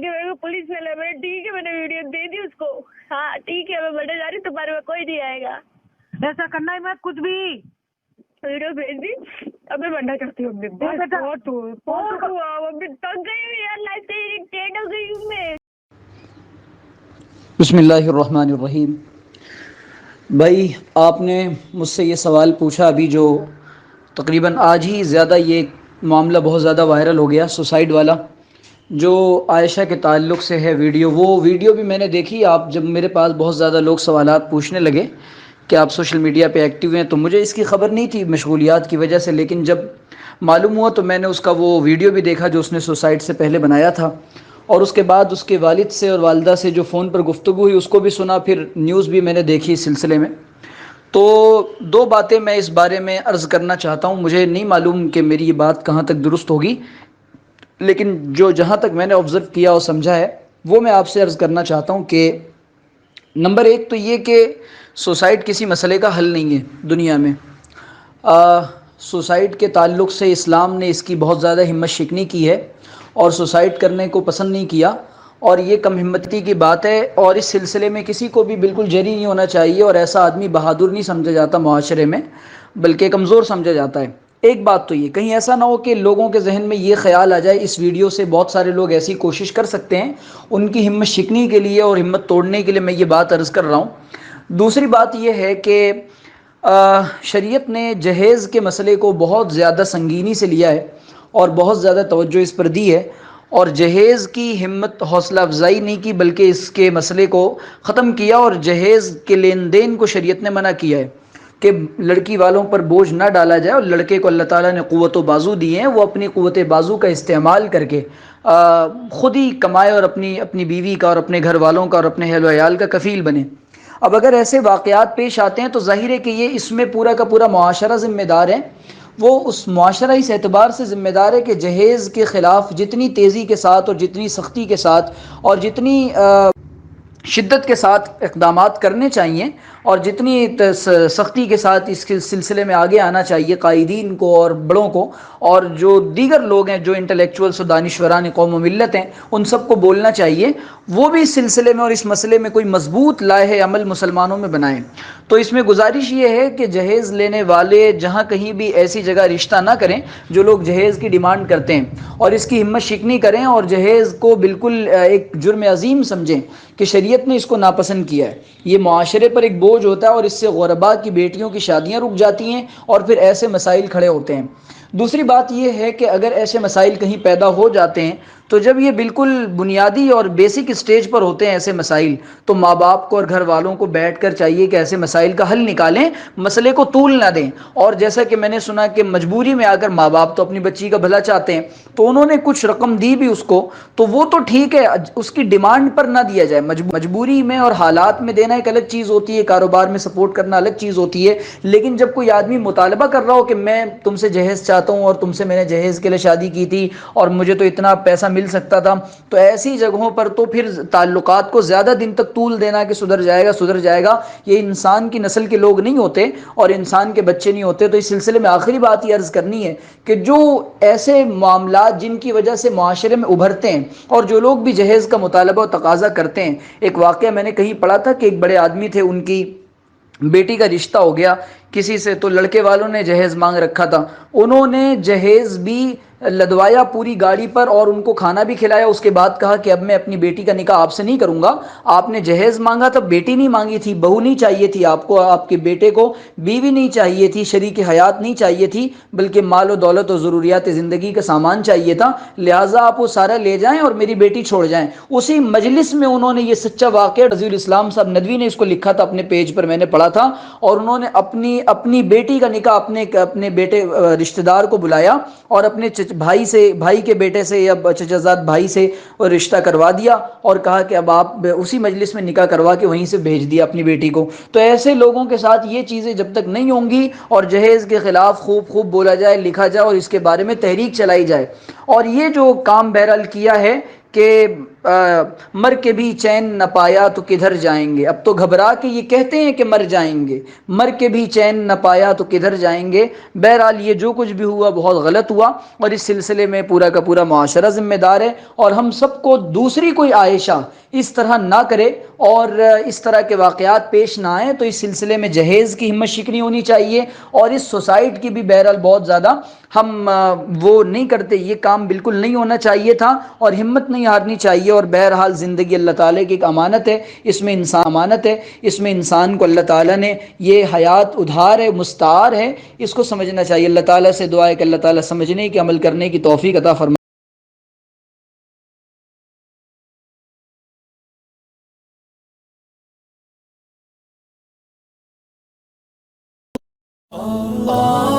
कि मेरे को पुलिस ने ले, मैंने ठीक है, मैंने वीडियो दे दी उसको। हाँ ठीक है, मैं बढ़ने जा रही, तुम्हारे में कोई नहीं आएगा। ऐसा करना ही मत कुछ भी। वीडियो भेज दी, अब मैं बढ़ना चाहती हूँ। मम्मी तंग गई हूँ यार, लाइफ से इरिटेट हो गई हूँ मैं। बिस्मिल्लाहिर्रहमानिर्रहीम। भाई आपने मुझसे ये सवाल पूछा अभी, जो तकरीबन आज ही ज़्यादा ये मामला बहुत ज़्यादा वायरल हो गया, सुसाइड वाला, जो आयशा के ताल्लुक़ से है वीडियो। वो वीडियो भी मैंने देखी। आप जब मेरे पास बहुत ज़्यादा लोग सवालात पूछने लगे कि आप सोशल मीडिया पे एक्टिव हैं, तो मुझे इसकी ख़बर नहीं थी मशगूलियात की वजह से, लेकिन जब मालूम हुआ तो मैंने उसका वो वीडियो भी देखा जो उसने सुसाइड से पहले बनाया था, और उसके बाद उसके वालिद से और वालिदा से जो फ़ोन पर गुफ्तगू हुई उसको भी सुना, फिर न्यूज़ भी मैंने देखी इस सिलसिले में। तो दो बातें मैं इस बारे में अर्ज़ करना चाहता हूँ। मुझे नहीं मालूम कि मेरी ये बात कहाँ तक दुरुस्त होगी, लेकिन जो जहाँ तक मैंने ऑब्ज़र्व किया और समझा है वो मैं आपसे अर्ज़ करना चाहता हूँ कि नंबर एक तो ये कि सुसाइड किसी मसले का हल नहीं है दुनिया में। सुसाइड के ताल्लुक़ से इस्लाम ने इसकी बहुत ज़्यादा हिम्मत शिकनी की है और सुसाइड करने को पसंद नहीं किया, और ये कम हिम्मती की बात है। और इस सिलसिले में किसी को भी बिल्कुल जरी नहीं होना चाहिए, और ऐसा आदमी बहादुर नहीं समझा जाता मुआशरे में, बल्कि कमज़ोर समझा जाता है। एक बात तो ये, कहीं ऐसा ना हो कि लोगों के जहन में ये ख्याल आ जाए, इस वीडियो से बहुत सारे लोग ऐसी कोशिश कर सकते हैं, उनकी हिम्मत शिकनी के लिए और हिम्मत तोड़ने के लिए मैं ये बात अर्ज़ कर रहा हूँ। दूसरी बात यह है कि शरीयत ने जहेज़ के मसले को बहुत ज़्यादा संगीनी से लिया है और बहुत ज़्यादा तवज्जो इस पर दी है, और जहेज़ की हिम्मत हौसला अफजाई नहीं की, बल्कि इसके मसले को ख़त्म किया, और जहेज़ के लेन देन को शरीयत ने मना किया है कि लड़की वालों पर बोझ ना डाला जाए, और लड़के को अल्लाह ताला ने क़ुव्वत व बाजू दिए हैं, वो अपनी क़ुव्वत बाजू का इस्तेमाल करके ख़ुद ही कमाए और अपनी बीवी का और अपने घर वालों का और अपने अहल व अयाल का कफ़ील बने। अब अगर ऐसे वाक़यात पेश आते हैं तो ज़ाहिर है कि ये इसमें पूरा का पूरा मुआशरा ज़िम्मेदार है। वो उस मुआशरा इस एतबार से ज़िम्मेदार है कि जहेज़ के ख़िलाफ़ जितनी तेज़ी के साथ और जितनी सख्ती के साथ और जितनी शिद्दत के साथ इक़दामात करने चाहिए और जितनी सख्ती के साथ इस सिलसिले में आगे आना चाहिए कायदीन को और बड़ों को, और जो दीगर लोग हैं जो इंटेलेक्चुअल्स और दानिश्वरान कौम व मिल्लत हैं, उन सबको बोलना चाहिए, वो भी इस सिलसिले में और इस मसले में कोई मजबूत लाहे अमल मुसलमानों में बनाएं। तो इसमें गुजारिश ये है कि जहेज़ लेने वाले जहाँ कहीं भी ऐसी जगह रिश्ता ना करें जो लोग जहेज़ की डिमांड करते हैं, और इसकी हिम्मत शिकनी करें और जहेज़ को बिल्कुल एक जुर्म अजीम समझें कि शरीयत ने इसको नापसंद किया है। ये मुआशरे पर एक बोझ होता है, और इससे गुरबा की बेटियों की शादियाँ रुक जाती हैं और फिर ऐसे मसाइल खड़े होते हैं। दूसरी बात यह है कि अगर ऐसे मसाइल कहीं पैदा हो जाते हैं तो जब ये बिल्कुल बुनियादी और बेसिक स्टेज पर होते हैं ऐसे मसाइल, तो माँ बाप को और घर वालों को बैठ कर चाहिए कि ऐसे मसाइल का हल निकालें, मसले को तूल ना दें। और जैसा कि मैंने सुना कि मजबूरी में आकर माँ बाप तो अपनी बच्ची का भला चाहते हैं, तो उन्होंने कुछ रकम दी भी उसको, तो वो तो ठीक है, उसकी डिमांड पर ना दिया जाए। मजबूरी में और हालात में देना एक अलग चीज़ होती है, कारोबार में सपोर्ट करना अलग चीज़ होती है, लेकिन जब कोई आदमी मुतालबा कर रहा हो कि मैं तुमसे जहेज़ चाहता हूँ और तुमसे मैंने जहेज़ के लिए शादी की थी और मुझे तो इतना पैसा मिल सकता था, तो ऐसी जगहों पर तो फिर ताल्लुकात को ज़्यादा दिन तक तूल देना कि सुधर जाएगा, ये इंसान की नस्ल के लोग नहीं होते और इंसान के बच्चे नहीं होते। तो इस सिलसिले में आखिरी बात ये अर्ज़ करनी है कि जो ऐसे मामला जिनकी वजह से मुआशरे में उभरते हैं और जो लोग भी जहेज़ का मुतालबा और तकाज़ा करते हैं, एक वाक़या मैंने कहीं पढ़ा था कि एक बड़े आदमी थे, उनकी बेटी का रिश्ता हो गया किसी से, तो लड़के वालों ने जहेज़ मांग रखा था, उन्होंने जहेज़ भी लदवाया पूरी गाड़ी पर और उनको खाना भी खिलाया। उसके बाद कहा कि अब मैं अपनी बेटी का निकाह आपसे नहीं करूंगा, आपने जहेज़ मांगा था, बेटी नहीं मांगी थी, बहू नहीं चाहिए थी आपको, आपके बेटे को बीवी नहीं चाहिए थी, शरीक हयात नहीं चाहिए थी, बल्कि माल और दौलत और ज़रूरियात ज़िंदगी का सामान चाहिए था, लिहाजा आप वो सारा ले जाएं और मेरी बेटी छोड़ जाएं। उसी मजलिस में उन्होंने ये सच्चा वाक़या रज़ीउल इस्लाम साहब नदवी ने इसको लिखा था अपने पेज पर, मैंने पढ़ा था, और उन्होंने अपनी बेटी का निकाह अपने बेटे रिश्तेदार को बुलाया और अपने भाई के बेटे से या चचाजाद भाई से रिश्ता करवा दिया और कहा कि अब आप उसी मजलिस में निकाह करवा के वहीं से भेज दिया अपनी बेटी को। तो ऐसे लोगों के साथ ये चीज़ें जब तक नहीं होंगी और जहेज़ के ख़िलाफ़ खूब बोला जाए, लिखा जाए और इसके बारे में तहरीक चलाई जाए, और ये जो काम बहरहाल किया है कि مر کے بھی چین نہ پایا تو کدھر جائیں گے. اب تو گھبرا کے یہ کہتے ہیں کہ مر جائیں گے, مر کے بھی چین نہ پایا تو کدھر جائیں گے. بہرحال یہ جو کچھ بھی ہوا بہت غلط ہوا, اور اس سلسلے میں پورا کا پورا معاشرہ ذمہ دار ہے, اور ہم سب کو دوسری کوئی عائشہ اس طرح نہ کرے اور اس طرح کے واقعات پیش نہ آئیں. تو اس سلسلے میں جہیز کی ہمت شکنی ہونی چاہیے, اور اس سوسائٹ کی بھی بہرحال بہت زیادہ ہم وہ نہیں کرتے, یہ کام بالکل نہیں ہونا چاہیے تھا, اور ہمت نہیں ہارنی چاہیے. اور بہرحال زندگی اللہ تعالیٰ کی ایک امانت ہے, اس میں انسان کو اللہ تعالیٰ نے یہ حیات ادھار ہے, مستعار ہے, اس کو سمجھنا چاہیے. اللہ تعالیٰ سے دعا ہے کہ اللہ تعالیٰ سمجھنے کی, عمل کرنے کی توفیق عطا فرمائے. Oh